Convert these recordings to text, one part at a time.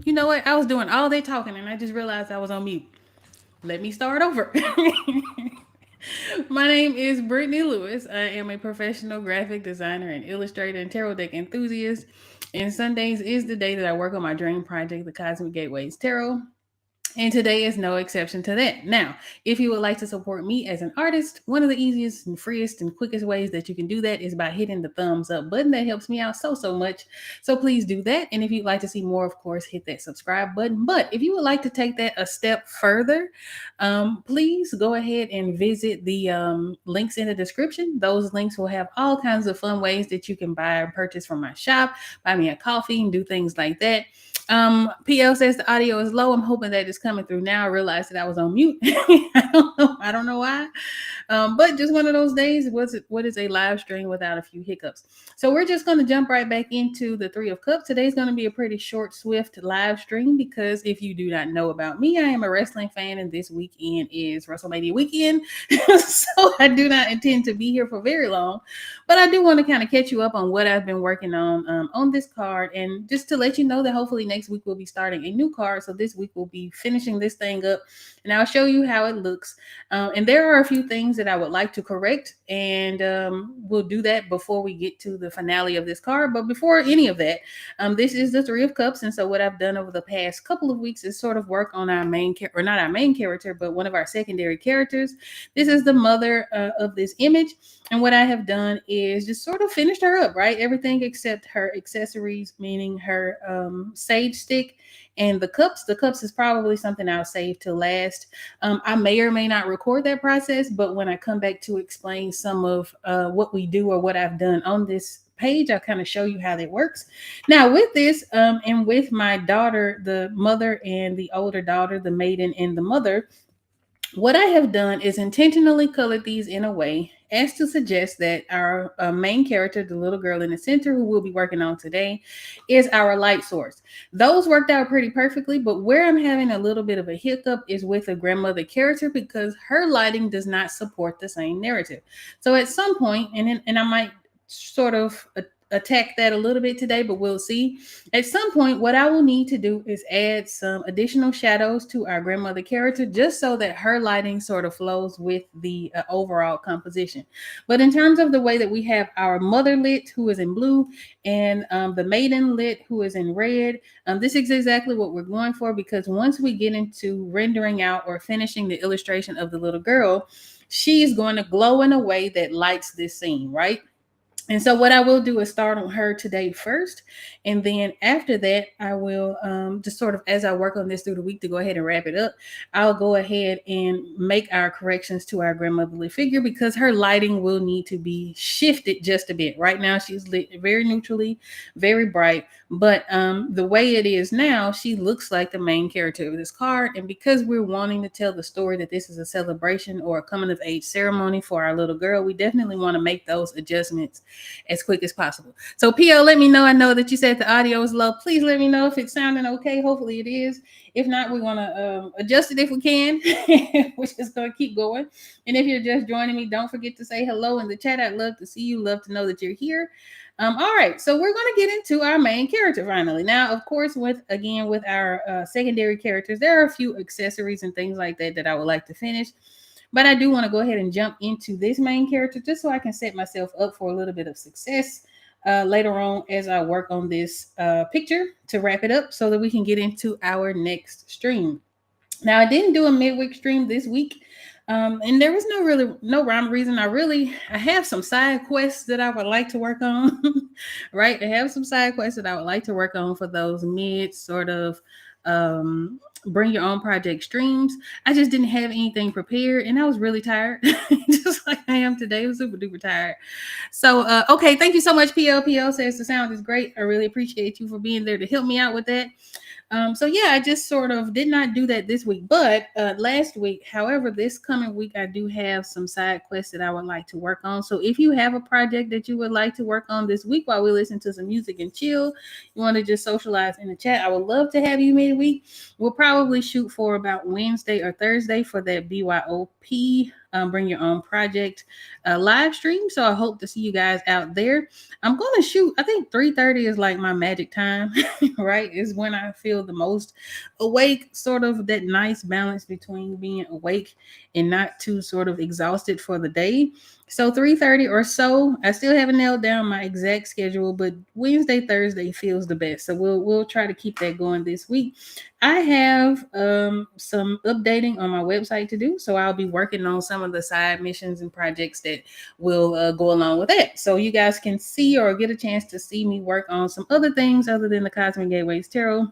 You know what? I was doing all that talking and I just realized I was on mute. Let me start over. My name is Brittany Lewis. I am a professional graphic designer and illustrator and tarot deck enthusiast. And Sundays is the day that I work on my dream project, the Cosmic Gateways Tarot. And today is no exception to that. Now, if you would like to support me as an artist, one of the easiest and freest and quickest ways that you can do that is by hitting the thumbs up button. That helps me out so much. So please do that. And if you'd like to see more, of course, hit that subscribe button. But if you would like to take that a step further, please go ahead and visit the links in the description. Those links will have all kinds of fun ways that you can buy and purchase from my shop, buy me a coffee, and do things like that. PL says the audio is low. I'm hoping that it's coming through now. I realized that I was on mute. I don't know. I don't know why. But just one of those days. What is a live stream without a few hiccups? So we're just going to jump right back into the Three of Cups. Today's going to be a pretty short, swift live stream because if you do not know about me, I am a wrestling fan, and this weekend is WrestleMania weekend. So I do not intend to be here for very long. But I do want to kind of catch you up on what I've been working on this card, and just to let you know that hopefully next week we'll be starting a new card. So this week we'll be finishing this thing up, and I'll show you how it looks. And there are a few things that I would like to correct, and we'll do that before we get to the finale of this card. But before any of that, this is the Three of Cups, and so what I've done over the past couple of weeks is sort of work on our main or not our main character, but one of our secondary characters. This is the mother of this image. And what I have done is just sort of finished her up, right? Everything except her accessories, meaning her sage stick and the cups. The cups is probably something I'll save till last. I may or may not record that process, but when I come back to explain some of what we do or what I've done on this page, I'll kind of show you how that works. Now, with this and with my daughter, the mother, and the older daughter, the maiden and the mother, what I have done is intentionally colored these in a way as to suggest that our main character, the little girl in the center who we'll be working on today, is our light source. Those worked out pretty perfectly, but where I'm having a little bit of a hiccup is with the grandmother character because her lighting does not support the same narrative. So at some point, and I might sort of attack that a little bit today, but we'll see. At some point, what I will need to do is add some additional shadows to our grandmother character just so that her lighting sort of flows with the overall composition. But in terms of the way that we have our mother lit, who is in blue, and the maiden lit, who is in red, this is exactly what we're going for, because once we get into rendering out or finishing the illustration of the little girl, she's going to glow in a way that lights this scene, right? And so what I will do is start on her today first. And then after that, I will just sort of, as I work on this through the week to go ahead and wrap it up, I'll go ahead and make our corrections to our grandmotherly figure because her lighting will need to be shifted just a bit. Right now, she's lit very neutrally, very bright. But the way it is now, she looks like the main character of this card. And because we're wanting to tell the story that this is a celebration or a coming of age ceremony for our little girl, we definitely want to make those adjustments as quick as possible. So PO, let me know. I know that you said the audio is low. Please let me know if it's sounding okay. Hopefully it is. If not, we're going to adjust it if we can. We're just going to keep going. And if you're just joining me, don't forget to say hello in the chat. I'd love to see you. Love to know that you're here. All right, so we're going to get into our main character finally. Now, of course, with our secondary characters, there are a few accessories and things like that that I would like to finish. But I do want to go ahead and jump into this main character just so I can set myself up for a little bit of success later on as I work on this picture to wrap it up so that we can get into our next stream. Now, I didn't do a midweek stream this week. And there was no rhyme or reason. I have some side quests that I would like to work on, right? I have some side quests that I would like to work on for those mid sort of bring your own project streams. I just didn't have anything prepared and I was really tired, just like I am today. I was super duper tired. So, okay. Thank you so much, PL. PL says the sound is great. I really appreciate you for being there to help me out with that. So yeah, I just sort of did not do that this week, but last week. However, this coming week, I do have some side quests that I would like to work on. So if you have a project that you would like to work on this week while we listen to some music and chill, you want to just socialize in the chat, I would love to have you midweek. We'll probably shoot for about Wednesday or Thursday for that BYOP Bring Your Own Project live stream. So I hope to see you guys out there. I'm going to shoot. I think 3:30 is like my magic time, right? Is when I feel the most awake, sort of that nice balance between being awake and not too sort of exhausted for the day. So 3:30 or so. I still haven't nailed down my exact schedule, but Wednesday, Thursday feels the best. So we'll try to keep that going this week. I have some updating on my website to do, so I'll be working on some of the side missions and projects that will go along with that. So you guys can see or get a chance to see me work on some other things other than the Cosmic Gateways Tarot.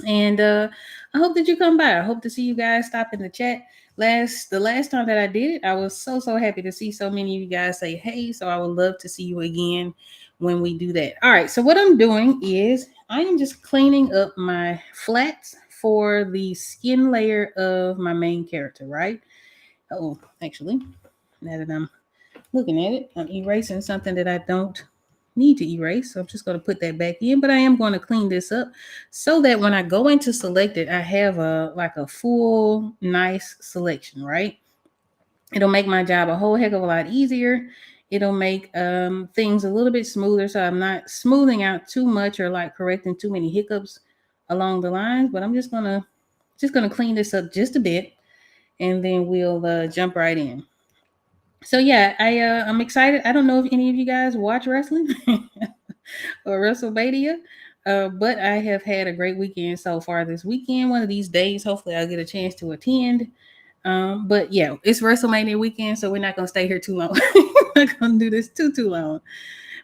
And I hope that you come by. I hope to see you guys stop in the chat. The last time that I did it, I was so happy to see so many of you guys say hey. So I would love to see you again when we do that. All right. So what I'm doing is I am just cleaning up my flats for the skin layer of my main character, right? Oh, actually, now that I'm looking at it, I'm erasing something that I don't need to erase. So I'm just going to put that back in, but I am going to clean this up so that when I go into select it, I have a full nice selection, right? It'll make my job a whole heck of a lot easier. It'll make things a little bit smoother, so I'm not smoothing out too much or like correcting too many hiccups along the lines. But I'm just gonna clean this up just a bit, and then we'll jump right in. So yeah, I'm excited. I don't know if any of you guys watch wrestling or WrestleMania, but I have had a great weekend so far this weekend. One of these days, hopefully, I'll get a chance to attend. But yeah, it's WrestleMania weekend, so we're not gonna stay here too long. We're not gonna do this too long.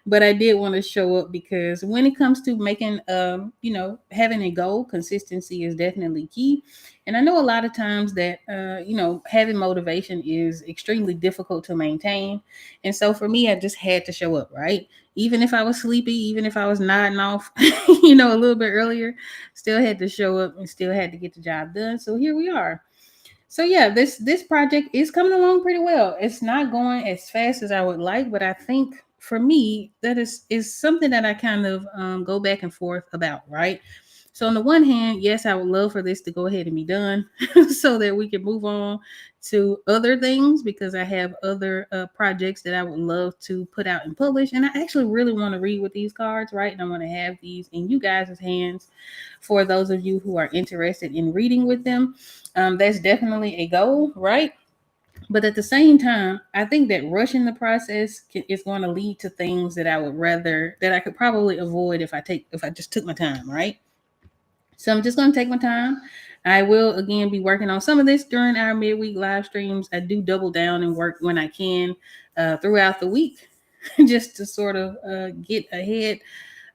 But I did want to show up because when it comes to making having a goal, consistency is definitely key. And I know a lot of times that having motivation is extremely difficult to maintain. And so for me, I just had to show up, right? Even if I was sleepy, even if I was nodding off, a little bit earlier, still had to show up and still had to get the job done. So here we are. So yeah, this project is coming along pretty well. It's not going as fast as I would like, but I think for me that is something that I kind of go back and forth about, right? So on the one hand, yes, I would love for this to go ahead and be done so that we can move on to other things because I have other projects that I would love to put out and publish. And I actually really want to read with these cards, right? And I want to have these in you guys' hands for those of you who are interested in reading with them. That's definitely a goal, right? But at the same time, I think that rushing the process is going to lead to things that I could probably avoid if I just took my time, right? So I'm just going to take my time. I will again be working on some of this during our midweek live streams. I do double down and work when I can throughout the week, just to sort of get ahead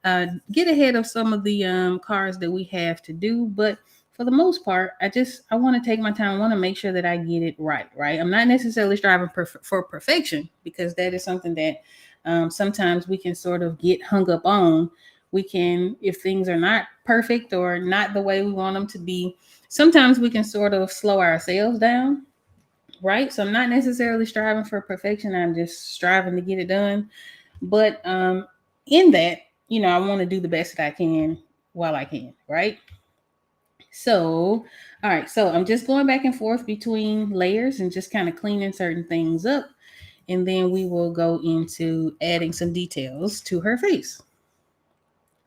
of some of the cards that we have to do. But for the most part, I want to take my time. I want to make sure that I get it right. Right. I'm not necessarily striving for perfection because that is something that sometimes we can sort of get hung up on. We can, if things are not perfect or not the way we want them to be, sometimes we can sort of slow ourselves down. Right. So I'm not necessarily striving for perfection. I'm just striving to get it done. But in that, I want to do the best that I can while I can, right? So, all right, so I'm just going back and forth between layers and just kind of cleaning certain things up. And then we will go into adding some details to her face.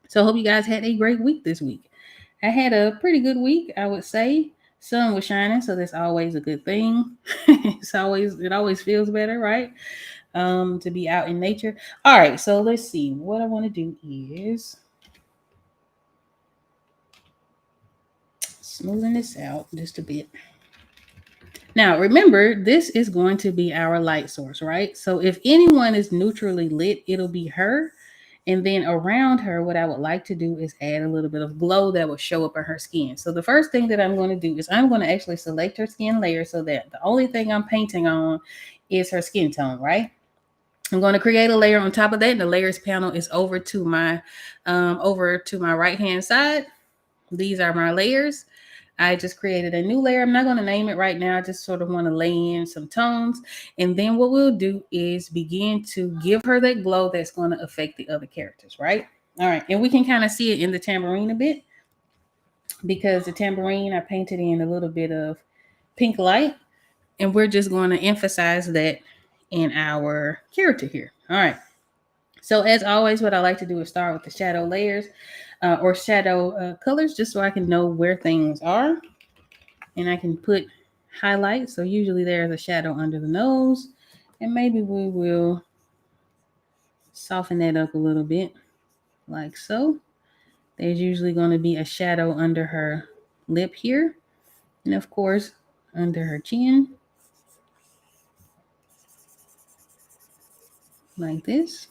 So, I hope you guys had a great week this week. I had a pretty good week, I would say. Sun was shining, so that's always a good thing. It always feels better, right? To be out in nature. All right, so let's see. What I want to do is smoothing this out just a bit. Now, remember, this is going to be our light source, right? So if anyone is neutrally lit, it'll be her. And then around her, what I would like to do is add a little bit of glow that will show up on her skin. So the first thing that I'm going to do is I'm going to actually select her skin layer so that the only thing I'm painting on is her skin tone, right? I'm going to create a layer on top of that. And the layers panel is over to my right hand side. These are my layers. I just created a new layer. I'm not going to name it right now. I just sort of want to lay in some tones. And then what we'll do is begin to give her that glow that's going to affect the other characters, right? All right. And we can kind of see it in the tambourine a bit because the tambourine, I painted in a little bit of pink light. And we're just going to emphasize that in our character here. All right. So as always, what I like to do is start with the shadow layers or shadow colors, just so I can know where things are. And I can put highlights. So usually there's a shadow under the nose. And maybe we will soften that up a little bit, like so. There's usually going to be a shadow under her lip here. And of course, under her chin, like this.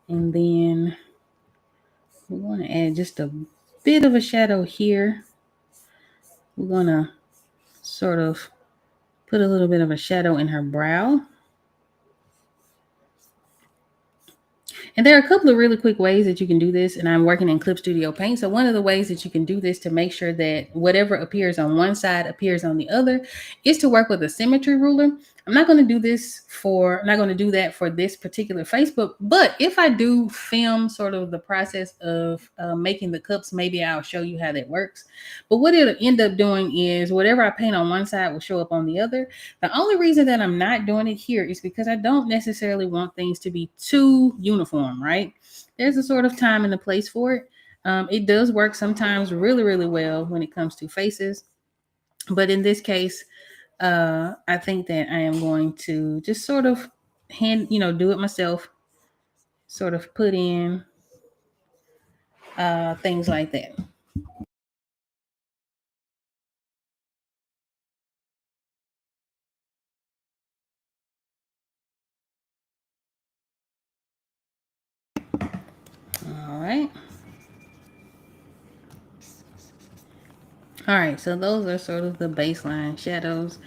And then we want to add just a bit of a shadow here. We're going to sort of put a little bit of a shadow in her brow. And there are a couple of really quick ways that you can do this. And I'm working in Clip Studio Paint. So one of the ways that you can do this to make sure that whatever appears on one side appears on the other is to work with a symmetry ruler. I'm not going to do that for this particular face, but if I do film sort of the process of making the cups, maybe I'll show you how that works. But what it'll end up doing is whatever I paint on one side will show up on the other. The only reason that I'm not doing it here is because I don't necessarily want things to be too uniform, right? There's a sort of time and a place for it. It does work sometimes really, really well when it comes to faces. But in this case, I think that I am going to just sort of do it myself, sort of put in things like that. All right. All right, so those are sort of the baseline shadows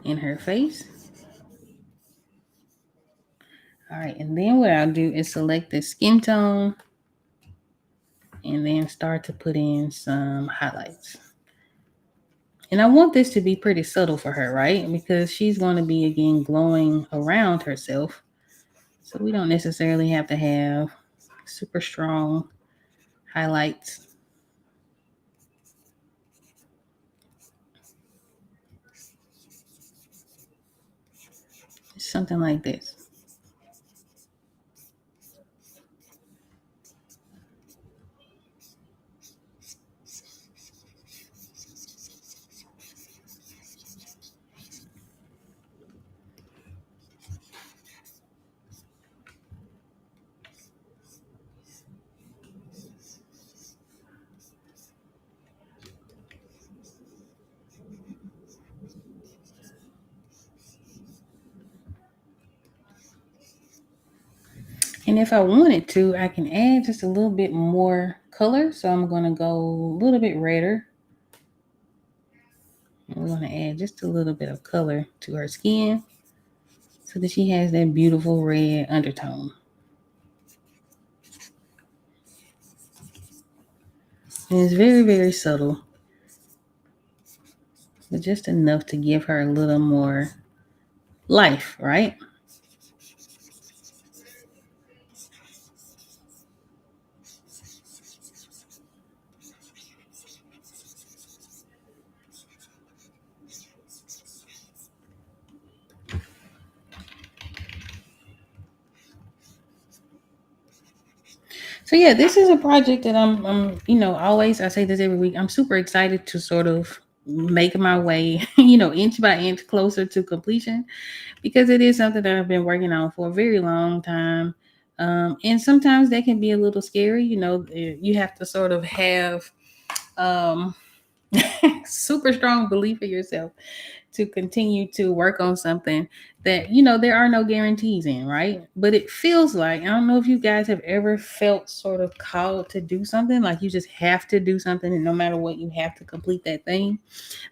in her face. All right, and then what I'll do is select the skin tone and then start to put in some highlights. And I want this to be pretty subtle for her, right? Because she's going to be, again, glowing around herself. So we don't necessarily have to have super strong highlights. Something like this. And if I wanted to, I can add just a little bit more color. So I'm going to go a little bit redder. And we're going to add just a little bit of color to her skin so that she has that beautiful red undertone. And it's very, very subtle, but just enough to give her a little more life, right? So yeah, this is a project that always, I say this every week, I'm super excited to sort of make my way, inch by inch closer to completion, because it is something that I've been working on for a very long time. And sometimes that can be a little scary. You have to sort of have um, super strong belief in yourself to continue to work on something that there are no guarantees in, right? But it feels like, I don't know if you guys have ever felt sort of called to do something, like you just have to do something, and no matter what, you have to complete that thing.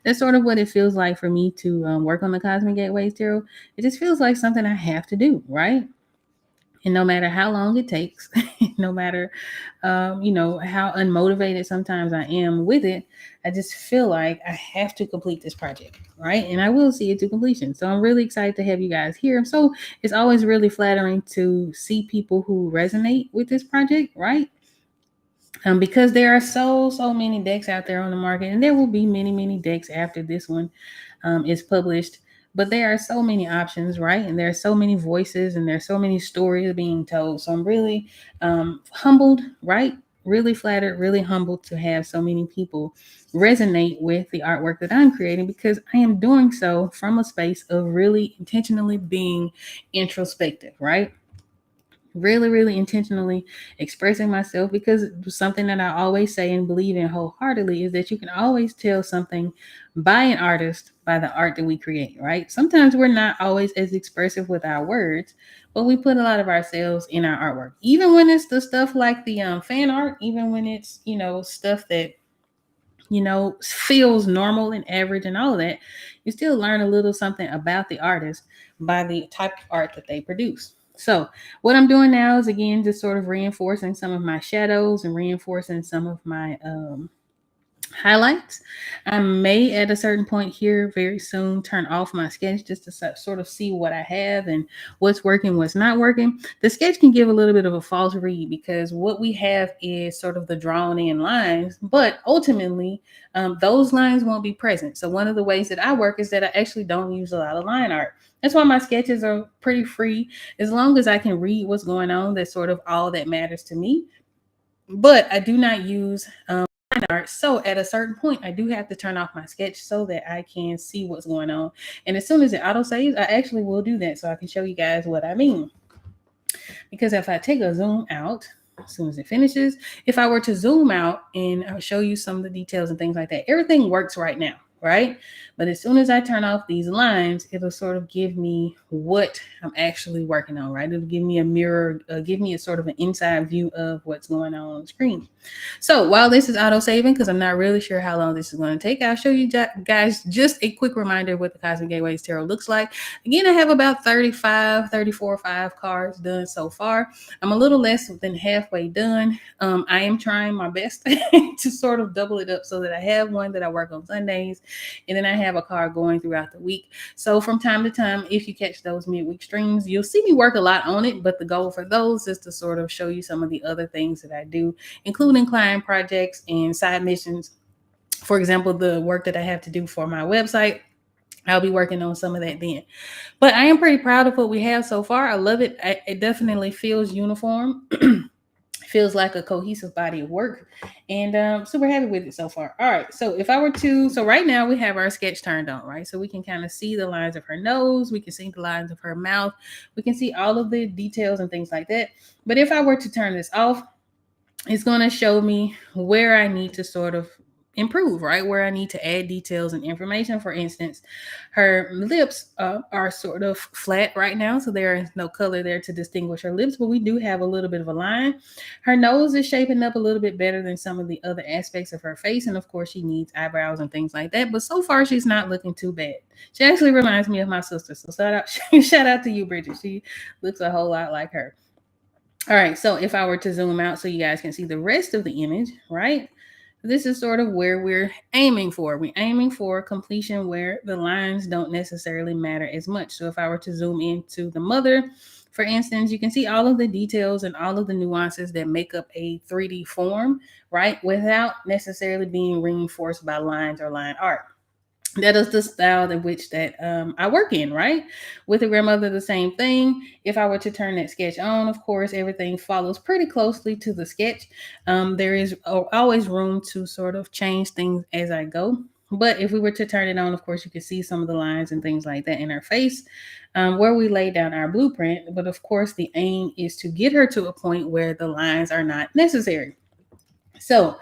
That's sort of what it feels like for me to work on the Cosmic Gateways Tarot. It just feels like something I have to do, right? And no matter how long it takes, no matter how unmotivated sometimes I am with it, I just feel like I have to complete this project, right? And I will see it to completion. So I'm really excited to have you guys here. So it's always really flattering to see people who resonate with this project, right? Because there are so many decks out there on the market, and there will be many decks after this one. is published. But there are so many options, right? And there are so many voices and there's so many stories being told. So I'm really humbled, right? Really flattered, really humbled to have so many people resonate with the artwork that I'm creating, because I am doing so from a space of really intentionally being introspective, right? Really, really intentionally expressing myself, because something that I always say and believe in wholeheartedly is that you can always tell something by an artist by the art that we create, right? Sometimes we're not always as expressive with our words, but we put a lot of ourselves in our artwork. Even when it's the stuff like the fan art, even when it's, stuff that feels normal and average and all of that, you still learn a little something about the artist by the type of art that they produce. So, what I'm doing now is again just sort of reinforcing some of my shadows and reinforcing some of my highlights. I may at a certain point here very soon turn off my sketch just to sort of see what I have and what's working, what's not working. The sketch can give a little bit of a false read because what we have is sort of the drawn in lines, but ultimately those lines won't be present. So one of the ways that I work is that I actually don't use a lot of line art. That's why my sketches are pretty free. As long as I can read what's going on, that's sort of all that matters to me. But I do not use art. So at a certain point, I do have to turn off my sketch so that I can see what's going on. And as soon as it auto saves, I actually will do that so I can show you guys what I mean. Because if I take a zoom out, as soon as it finishes, if I were to zoom out and show you some of the details and things like that, everything works right now, right? But as soon as I turn off these lines, it'll sort of give me what I'm actually working on, right? It'll give me a mirror, give me a sort of an inside view of what's going on the screen. So while this is auto saving, because I'm not really sure how long this is going to take, I'll show you guys just a quick reminder of what the Cosmic Gateways Tarot looks like. Again, I have about 34 or 5 cards done so far. I'm a little less than halfway done. I am trying my best to sort of double it up so that I have one that I work on Sundays, and then I have a card going throughout the week. So from time to time, if you catch those midweek streams, you'll see me work a lot on it, but the goal for those is to sort of show you some of the other things that I do, including client projects and side missions. For example, the work that I have to do for my website, I'll be working on some of that then. But I am pretty proud of what we have so far. I love it. It definitely feels uniform. Feels like a cohesive body of work, and super happy with it so far. All right, so if I were to, so right now we have our sketch turned on, right? So we can kind of see the lines of her nose, we can see the lines of her mouth, we can see all of the details and things like that. But if I were to turn this off, it's going to show me where I need to sort of improve, right? Where I need to add details and information. For instance, her lips are sort of flat right now, so there is no color there to distinguish her lips, but we do have a little bit of a line. Her nose is shaping up a little bit better than some of the other aspects of her face, and of course she needs eyebrows and things like that, but so far she's not looking too bad. She actually reminds me of my sister, so shout out to you, Bridget. She looks a whole lot like her. All right, so if I were to zoom out so you guys can see the rest of the image, right? This is sort of where we're aiming for. We're aiming for completion where the lines don't necessarily matter as much. So if I were to zoom into the mother, for instance, you can see all of the details and all of the nuances that make up a 3D form, right? Without necessarily being reinforced by lines or line art. That is the style in which that I work in, right? With the grandmother, the same thing. If I were to turn that sketch on, of course, everything follows pretty closely to the sketch. There is always room to sort of change things as I go. But if we were to turn it on, of course, you can see some of the lines and things like that in her face, where we lay down our blueprint. But of course, the aim is to get her to a point where the lines are not necessary. So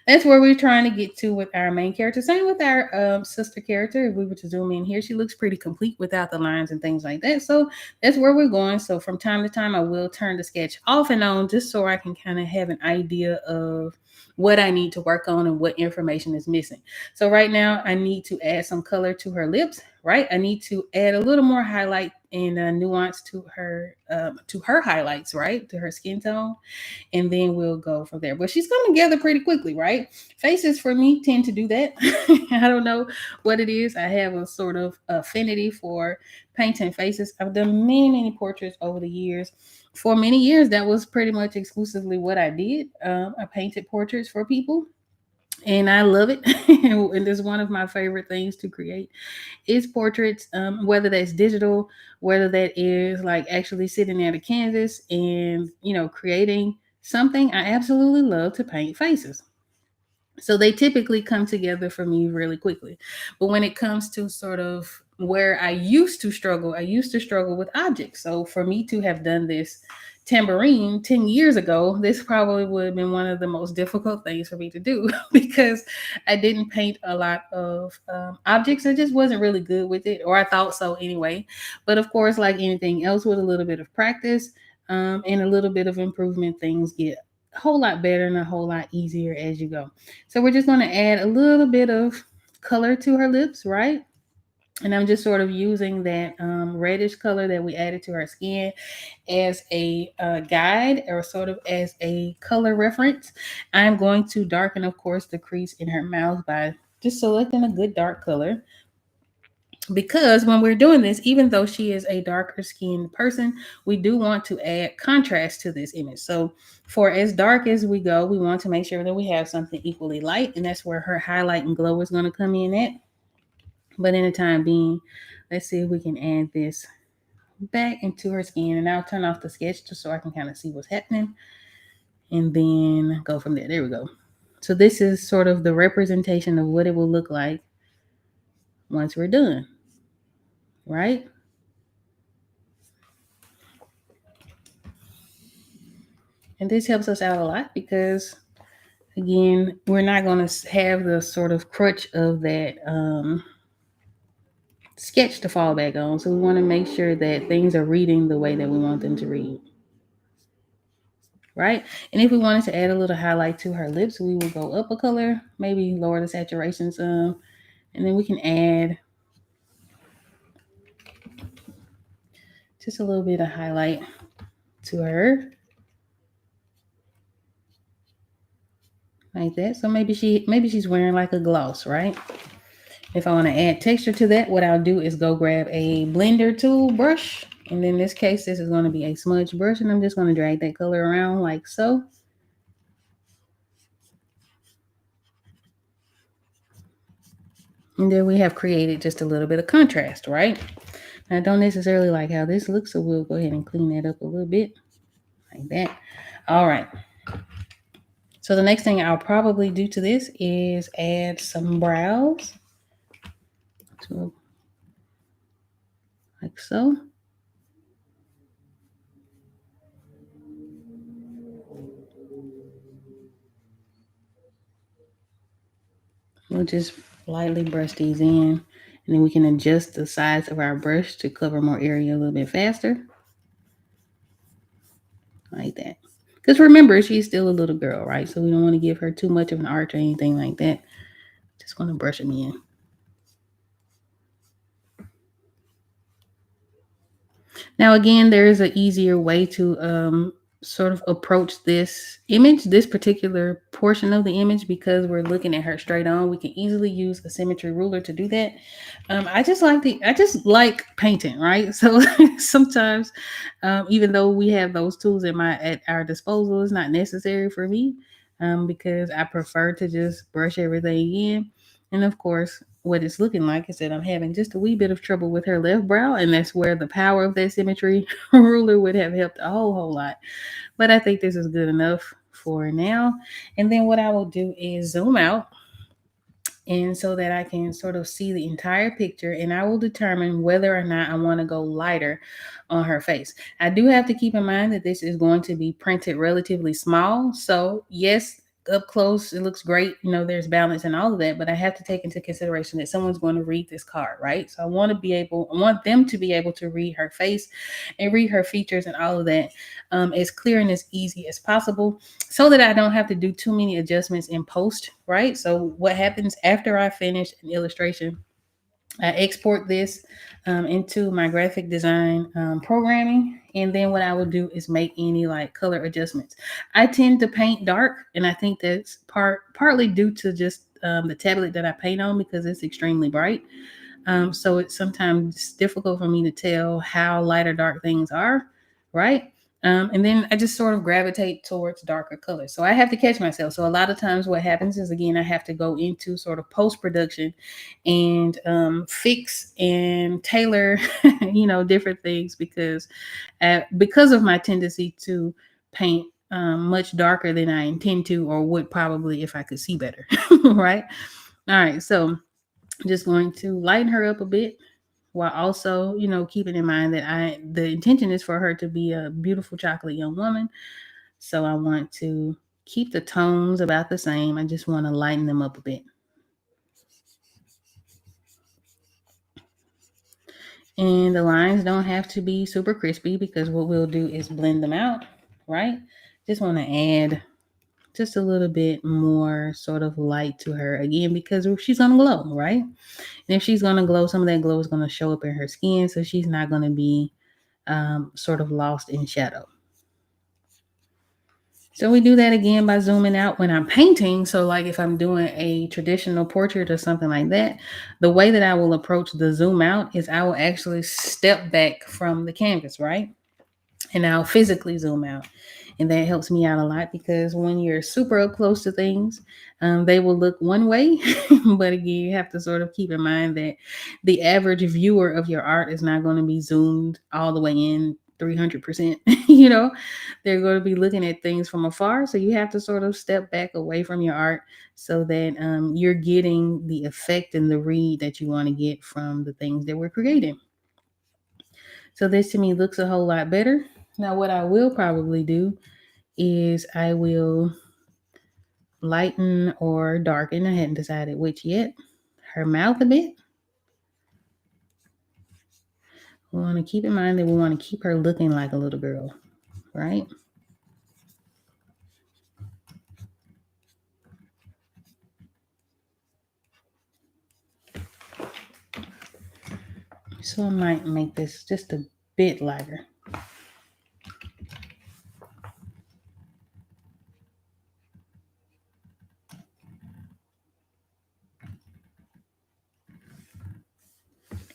that's where we're trying to get to with our main character. Same with our sister character. If we were to zoom in here, she looks pretty complete without the lines and things like that. So that's where we're going. So from time to time, I will turn the sketch off and on just so I can kind of have an idea of what I need to work on and what information is missing. So right now, I need to add some color to her lips, right? I need to add a little more highlight and nuance to her highlights, right? To her skin tone, and then we'll go from there. But she's coming together pretty quickly, right? Faces for me tend to do that. I don't know what it is. I have a sort of affinity for painting faces. I've done many, many portraits over the years. For many years, that was pretty much exclusively what I did. I painted portraits for people. and I love it. And it's one of my favorite things to create is portraits, whether that's digital, whether that is like actually sitting at a canvas and creating something. I absolutely love to paint faces. So they typically come together for me really quickly. But when it comes to sort of where I used to struggle with objects. So for me to have done this tambourine 10 years ago, this probably would have been one of the most difficult things for me to do because I didn't paint a lot of objects. I just wasn't really good with it, or I thought so anyway. But of course, like anything else, with a little bit of practice and a little bit of improvement, things get a whole lot better and a whole lot easier as you go. So we're just going to add a little bit of color to her lips, right? And I'm just sort of using that reddish color that we added to her skin as a guide, or sort of as a color reference. I'm going to darken, of course, the crease in her mouth by just selecting a good dark color, because when we're doing this, even though she is a darker skinned person, we do want to add contrast to this image. So for as dark as we go, we want to make sure that we have something equally light, and that's where her highlight and glow is going to come in at. But in the time being, let's see if we can add this back into her skin, and I'll turn off the sketch just so I can kind of see what's happening, and then go from there. There we go. So this is sort of the representation of what it will look like once we're done, right? And this helps us out a lot because, again, we're not going to have the sort of crutch of that sketch to fall back on. So we want to make sure that things are reading the way that we want them to read, right? And if we wanted to add a little highlight to her lips, we will go up a color, maybe lower the saturation some, and then we can add just a little bit of highlight to her, like that. So maybe she's wearing like a gloss, right? If I want to add texture to that, what I'll do is go grab a blender tool brush. And in this case, this is going to be a smudge brush. And I'm just going to drag that color around like so. And then we have created just a little bit of contrast, right? I don't necessarily like how this looks, so we'll go ahead and clean that up a little bit like that. All right. So the next thing I'll probably do to this is add some brows. So, like so. We'll just lightly brush these in, and then we can adjust the size of our brush to cover more area a little bit faster, like that. Because remember, she's still a little girl, right? So we don't want to give her too much of an arch or anything like that. Just want to brush them in. Now, again, there is an easier way to sort of approach this particular portion of the image, because we're looking at her straight on. We can easily use a symmetry ruler to do that. I just like painting, right? So sometimes, even though we have those tools at our disposal, it's not necessary for me, because I prefer to just brush everything in. And of course, what it's looking like is that I'm having just a wee bit of trouble with her left brow, and that's where the power of that symmetry ruler would have helped a whole lot. But I think this is good enough for now. And then what I will do is zoom out, and so that I can sort of see the entire picture, and I will determine whether or not I want to go lighter on her face. I do have to keep in mind that this is going to be printed relatively small. So yes, up close it looks great, there's balance and all of that, but I have to take into consideration that someone's going to read this card, right? So I want them to be able to read her face and read her features and all of that, as clear and as easy as possible, so that I don't have to do too many adjustments in post, right? So what happens after I finish an illustration, I export this into my graphic design programming. And then what I will do is make any like color adjustments. I tend to paint dark, and I think that's partly due to just the tablet that I paint on, because it's extremely bright. So it's sometimes difficult for me to tell how light or dark things are, right? And then I just sort of gravitate towards darker colors. So I have to catch myself. So a lot of times what happens is, again, I have to go into sort of post production and fix and tailor, different things because of my tendency to paint much darker than I intend to or would probably if I could see better. Right. All right. So just going to lighten her up a bit while also, keeping in mind that the intention is for her to be a beautiful chocolate young woman. So I want to keep the tones about the same. I just want to lighten them up a bit. And the lines don't have to be super crispy because what we'll do is blend them out, right? Just want to add just a little bit more sort of light to her again because she's going to glow, right? And if she's going to glow, some of that glow is going to show up in her skin. So she's not going to be sort of lost in shadow. So we do that again by zooming out when I'm painting. So like if I'm doing a traditional portrait or something like that, the way that I will approach the zoom out is I will actually step back from the canvas, right? And I'll physically zoom out. And that helps me out a lot because when you're super up close to things, they will look one way. But again, you have to sort of keep in mind that the average viewer of your art is not going to be zoomed all the way in 300%. They're going to be looking at things from afar. So you have to sort of step back away from your art so that you're getting the effect and the read that you want to get from the things that we're creating. So this to me looks a whole lot better. Now, what I will probably do is I will lighten or darken, I hadn't decided which yet, her mouth a bit. We want to keep in mind that we want to keep her looking like a little girl, right? So I might make this just a bit lighter.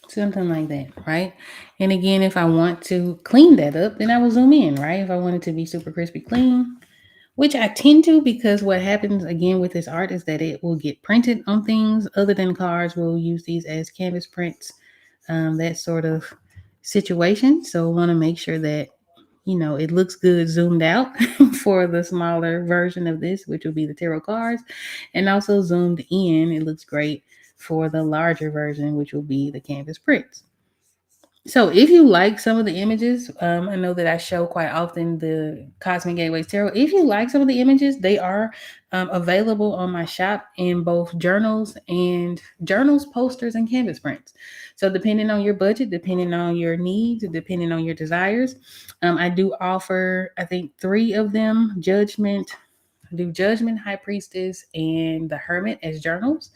Something like that, right? And again, if I want to clean that up, then I will zoom in, right? If I want it to be super crispy clean, which I tend to because what happens again with this art is that it will get printed on things other than cards. We'll use these as canvas prints, that sort of situation. So I want to make sure that it looks good zoomed out for the smaller version of this, which will be the tarot cards, and also zoomed in. It looks great for the larger version, which will be the canvas prints. So if you like some of the images, I know that I show quite often the Cosmic Gateways Tarot. If you like some of the images, they are available on my shop in both journals, posters, and canvas prints. So depending on your budget, depending on your needs, depending on your desires, I do offer, I think, three of them: Judgment, High Priestess, and the Hermit as journals.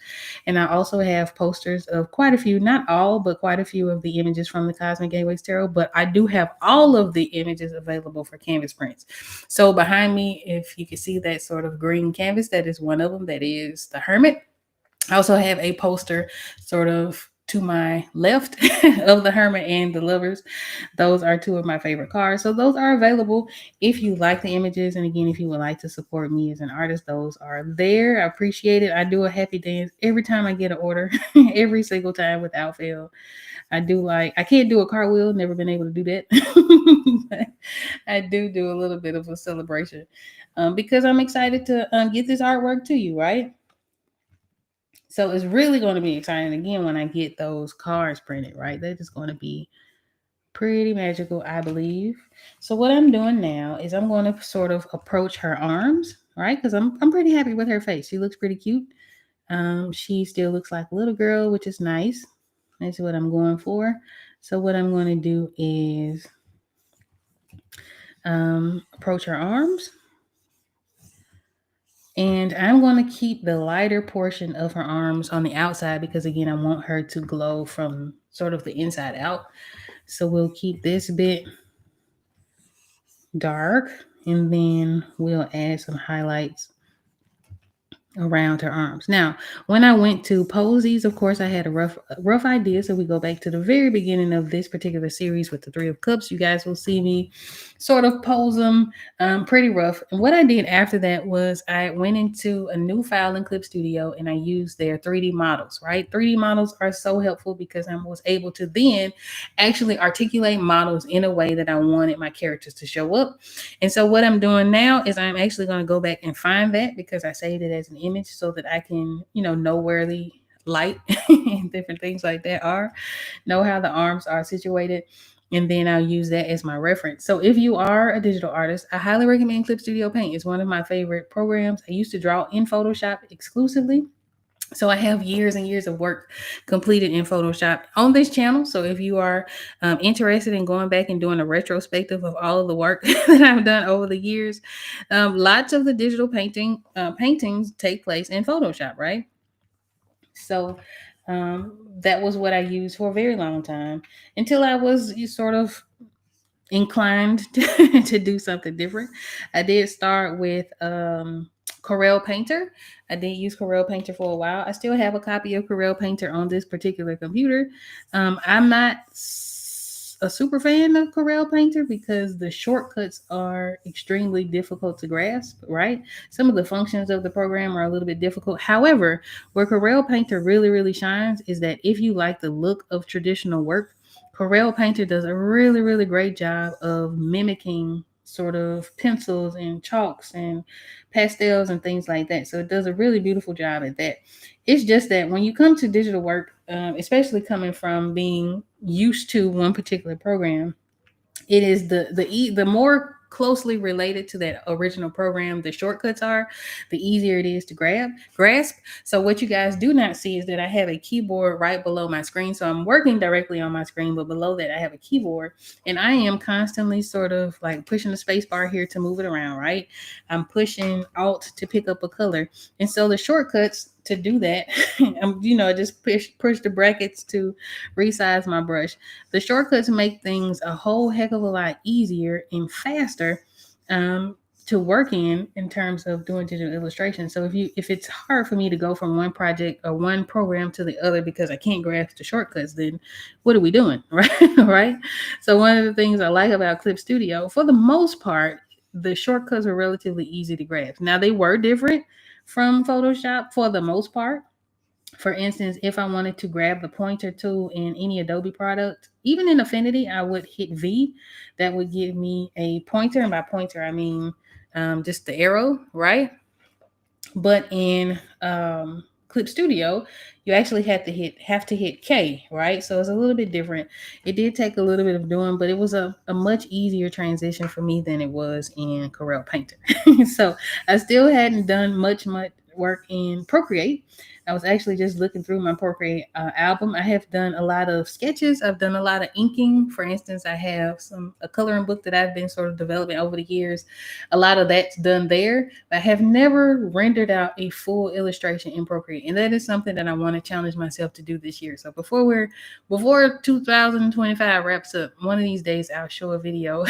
And I also have posters of quite a few, not all, but quite a few of the images from the Cosmic Gateways Tarot. But I do have all of the images available for canvas prints. So behind me, if you can see that sort of green canvas, that is one of them. That is the Hermit. I also have a poster sort of to my left of the Hermit and the Lovers. Those are two of my favorite cards. So those are available if you like the images. And again, if you would like to support me as an artist, those are there. I appreciate it. I do a happy dance every time I get an order, every single time without fail. I can't do a cartwheel, never been able to do that. I do a little bit of a celebration because I'm excited to get this artwork to you, right? So it's really going to be exciting again when I get those cards printed, right? They're just going to be pretty magical, I believe. So what I'm doing now is I'm going to sort of approach her arms, right? Because I'm pretty happy with her face. She looks pretty cute. She still looks like a little girl, which is nice. That's what I'm going for. So what I'm going to do is approach her arms. And I'm going to keep the lighter portion of her arms on the outside because, again, I want her to glow from sort of the inside out. So we'll keep this bit dark and then we'll add some highlights around her arms. Now, when I went to pose these, of course, I had a rough idea. So we go back to the very beginning of this particular series with the Three of Cups. You guys will see me sort of pose them pretty rough. And what I did after that was I went into a new file in Clip Studio and I used their 3D models, right? 3D models are so helpful because I was able to then actually articulate models in a way that I wanted my characters to show up. And so what I'm doing now is I'm actually going to go back and find that because I saved it as an image so that I can, know where the light and different things like that are, know how the arms are situated, and then I'll use that as my reference. So if you are a digital artist, I highly recommend Clip Studio Paint. It's one of my favorite programs. I used to draw in Photoshop exclusively, so I have years and years of work completed in Photoshop on this channel. So if you are interested in going back and doing a retrospective of all of the work that I've done over the years, lots of the digital paintings take place in Photoshop, right? So that was what I used for a very long time until I was sort of inclined to do something different. I did start with Corel Painter. I did use Corel Painter for a while. I still have a copy of Corel Painter on this particular computer. I'm not a super fan of Corel Painter because the shortcuts are extremely difficult to grasp, right? Some of the functions of the program are a little bit difficult. However, where Corel Painter really, really shines is that if you like the look of traditional work, Corel Painter does a really, really great job of mimicking sort of pencils and chalks and pastels and things like that. So it does a really beautiful job at that. It's just that when you come to digital work, especially coming from being used to one particular program, it is the more closely related to that original program the shortcuts are, the easier it is to grasp. So what you guys do not see is that I have a keyboard right below my screen. So I'm working directly on my screen, but below that I have a keyboard, and I am constantly sort of like pushing the space bar here to move it around, right? I'm pushing alt to pick up a color, and so the shortcuts to do that, I'm just push the brackets to resize my brush. The shortcuts make things a whole heck of a lot easier and faster um, to work in terms of doing digital illustration. So if it's hard for me to go from one project or one program to the other because I can't grasp the shortcuts, then what are we doing, right? Right. So one of the things I like about Clip Studio, for the most part, the shortcuts are relatively easy to grasp. Now they were different from Photoshop for the most part. For instance, if I wanted to grab the pointer tool in any Adobe product, even in Affinity, I would hit V. That would give me a pointer. And by pointer, I mean just the arrow, right? But in Clip Studio, you actually have to hit K, right? So it's a little bit different. It did take a little bit of doing, but it was a much easier transition for me than it was in Corel Painter. So I still hadn't done much work in Procreate. I was actually just looking through my Procreate album. I have done a lot of sketches. I've done a lot of inking. For instance, I have a coloring book that I've been sort of developing over the years. A lot of that's done there. But I have never rendered out a full illustration in Procreate, and that is something that I want to challenge myself to do this year. So before 2025 wraps up, one of these days I'll show a video,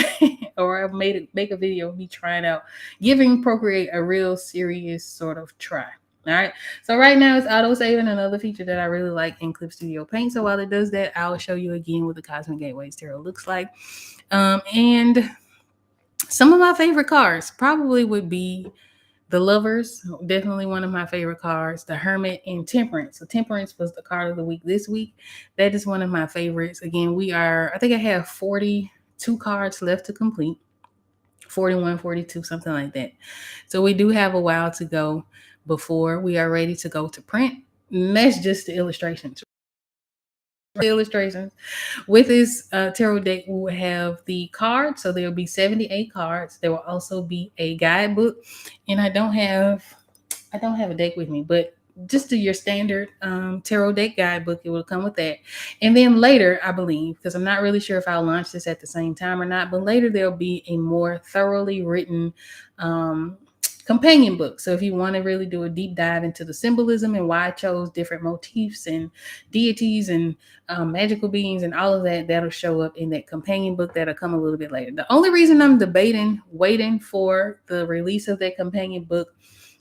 or I'll make a video of me trying out giving Procreate a real serious sort of try. All right. So right now it's auto saving, another feature that I really like in Clip Studio Paint. So while it does that, I'll show you again what the Cosmic Gateways Tarot looks like. And some of my favorite cards probably would be the Lovers, definitely one of my favorite cards, the Hermit, and Temperance. So Temperance was the card of the week this week. That is one of my favorites. Again, I think I have 42 cards left to complete. 41, 42, something like that. So we do have a while to go before we are ready to go to print. And that's just the illustrations. The illustrations. With this tarot deck, we will have the cards. So there will be 78 cards. There will also be a guidebook. And I don't have a deck with me, but just do your standard tarot deck guidebook. It will come with that. And then later, I believe, because I'm not really sure if I'll launch this at the same time or not, but later there'll be a more thoroughly written companion book. So if you want to really do a deep dive into the symbolism and why I chose different motifs and deities and magical beings and all of that, that'll show up in that companion book that'll come a little bit later. The only reason I'm debating waiting for the release of that companion book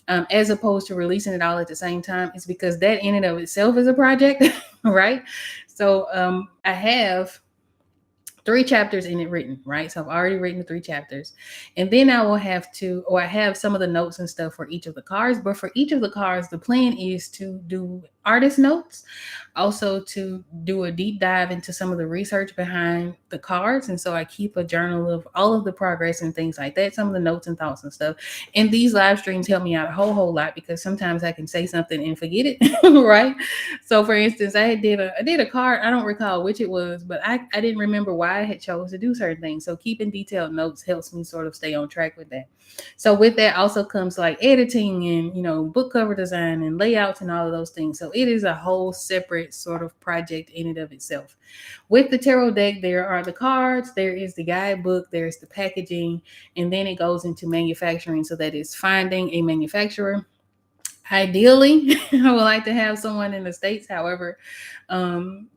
as opposed to releasing it all at the same time, is because that in and of itself is a project, right? So I have 3 chapters in it written, right? So I've already written the 3 chapters. And then I will have to, or I have some of the notes and stuff for each of the cards. But for each of the cards, the plan is to do artist notes, also to do a deep dive into some of the research behind the cards. And so I keep a journal of all of the progress and things like that, some of the notes and thoughts and stuff. And these live streams help me out a whole lot because sometimes I can say something and forget it, right? So for instance, I did a card. I don't recall which it was, but I didn't remember why I had chose to do certain things. So keeping detailed notes helps me sort of stay on track with that. So with that also comes like editing and book cover design and layouts and all of those things. So it is a whole separate sort of project in and of itself. With the tarot deck, there are the cards, there is the guidebook, there's the packaging, and then it goes into manufacturing. So that is finding a manufacturer. Ideally, I would like to have someone in the States. However,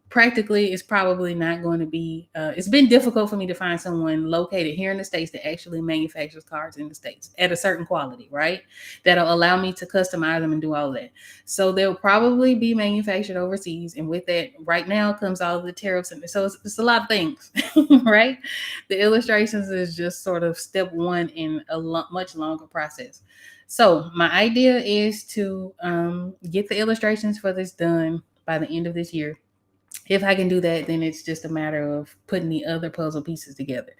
practically, it's probably not going to be. It's been difficult for me to find someone located here in the States that actually manufactures cards in the States at a certain quality, right? That'll allow me to customize them and do all of that. So they'll probably be manufactured overseas. And with that, right now comes all of the tariffs. And so it's a lot of things, right? The illustrations is just sort of step one in a much longer process. So my idea is to get the illustrations for this done by the end of this year. If I can do that, then it's just a matter of putting the other puzzle pieces together.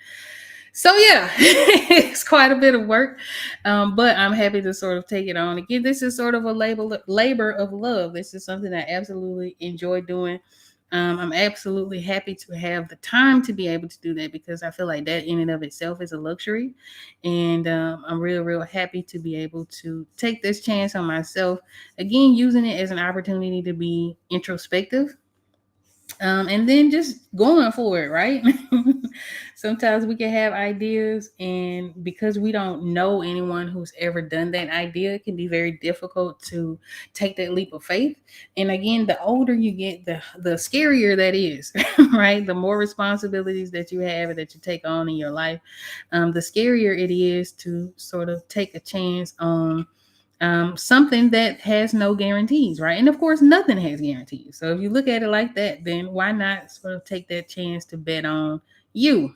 So yeah, it's quite a bit of work, but I'm happy to sort of take it on. Again, this is sort of a labor of love. This is something I absolutely enjoy doing. I'm absolutely happy to have the time to be able to do that because I feel like that in and of itself is a luxury. And I'm real, real happy to be able to take this chance on myself. Again, using it as an opportunity to be introspective, and then just going for it, right? Sometimes we can have ideas, and because we don't know anyone who's ever done that idea, it can be very difficult to take that leap of faith. And again, the older you get, the scarier that is, right? The more responsibilities that you have and that you take on in your life, the scarier it is to sort of take a chance on something that has no guarantees, right? And of course, nothing has guarantees. So if you look at it like that, then why not sort of take that chance to bet on you?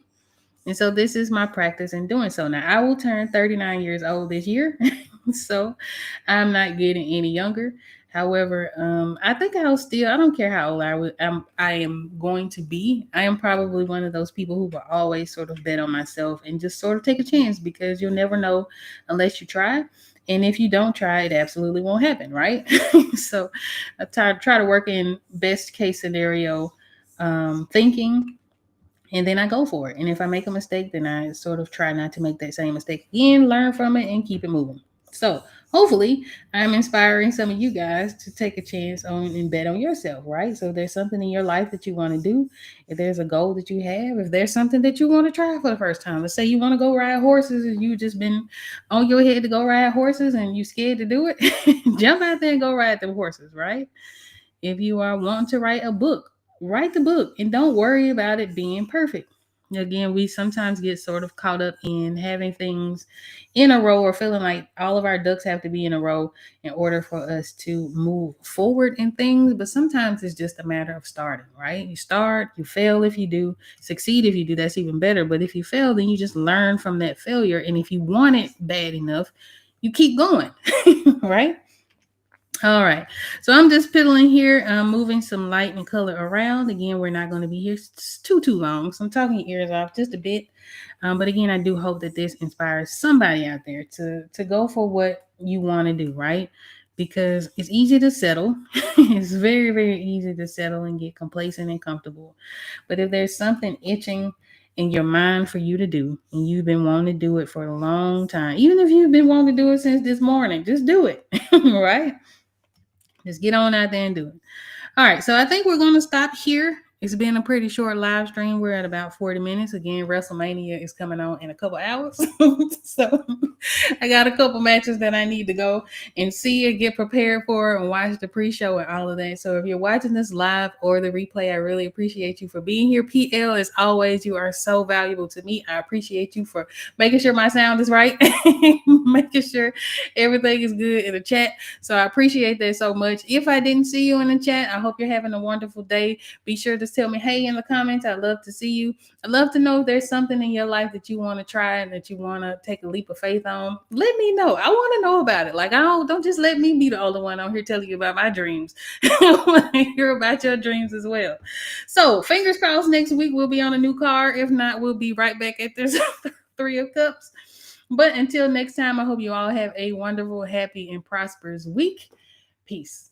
And so this is my practice in doing so. Now I will turn 39 years old this year. So I'm not getting any younger. However, I think I don't care how old I am going to be. I am probably one of those people who will always sort of bet on myself and just sort of take a chance because you'll never know unless you try. And if you don't try, it absolutely won't happen, right? So I try to work in best case scenario thinking, and then I go for it. And if I make a mistake, then I sort of try not to make that same mistake again, learn from it, and keep it moving. So hopefully, I'm inspiring some of you guys to take a chance on and bet on yourself, right? So if there's something in your life that you want to do, if there's a goal that you have, if there's something that you want to try for the first time, let's say you want to go ride horses and you just been on your head to go ride horses and you scared to do it, jump out there and go ride them horses, right? If you are wanting to write a book, write the book and don't worry about it being perfect. Again, we sometimes get sort of caught up in having things in a row or feeling like all of our ducks have to be in a row in order for us to move forward in things. But sometimes it's just a matter of starting, right? You start, you fail if you do, succeed if you do, that's even better. But if you fail, then you just learn from that failure. And if you want it bad enough, you keep going, right? All right. So I'm just piddling here, moving some light and color around. Again, we're not going to be here too long. So I'm talking your ears off just a bit. But again, I do hope that this inspires somebody out there to go for what you want to do, right? Because it's easy to settle. It's very, very easy to settle and get complacent and comfortable. But if there's something itching in your mind for you to do, and you've been wanting to do it for a long time, even if you've been wanting to do it since this morning, just do it, right? Just get on out there and do it. All right. So I think we're going to stop here. It's been a pretty short live stream. We're at about 40 minutes. Again, WrestleMania is coming on in a couple hours. So I got a couple matches that I need to go and see and get prepared for and watch the pre-show and all of that. So if you're watching this live or the replay, I really appreciate you for being here. PL, as always, you are so valuable to me. I appreciate you for making sure my sound is right, making sure everything is good in the chat. So I appreciate that so much. If I didn't see you in the chat, I hope you're having a wonderful day. Be sure to tell me hey in the comments. I'd love to see you. I'd love to know if there's something in your life that you want to try and that you want to take a leap of faith on. Let me know. I want to know about it. Like, don't just let me be the only one on here telling you about my dreams. I want to hear about your dreams as well. So fingers crossed next week we'll be on a new car. If not, we'll be right back at this Three of Cups. But until next time, I hope you all have a wonderful, happy, and prosperous week. Peace.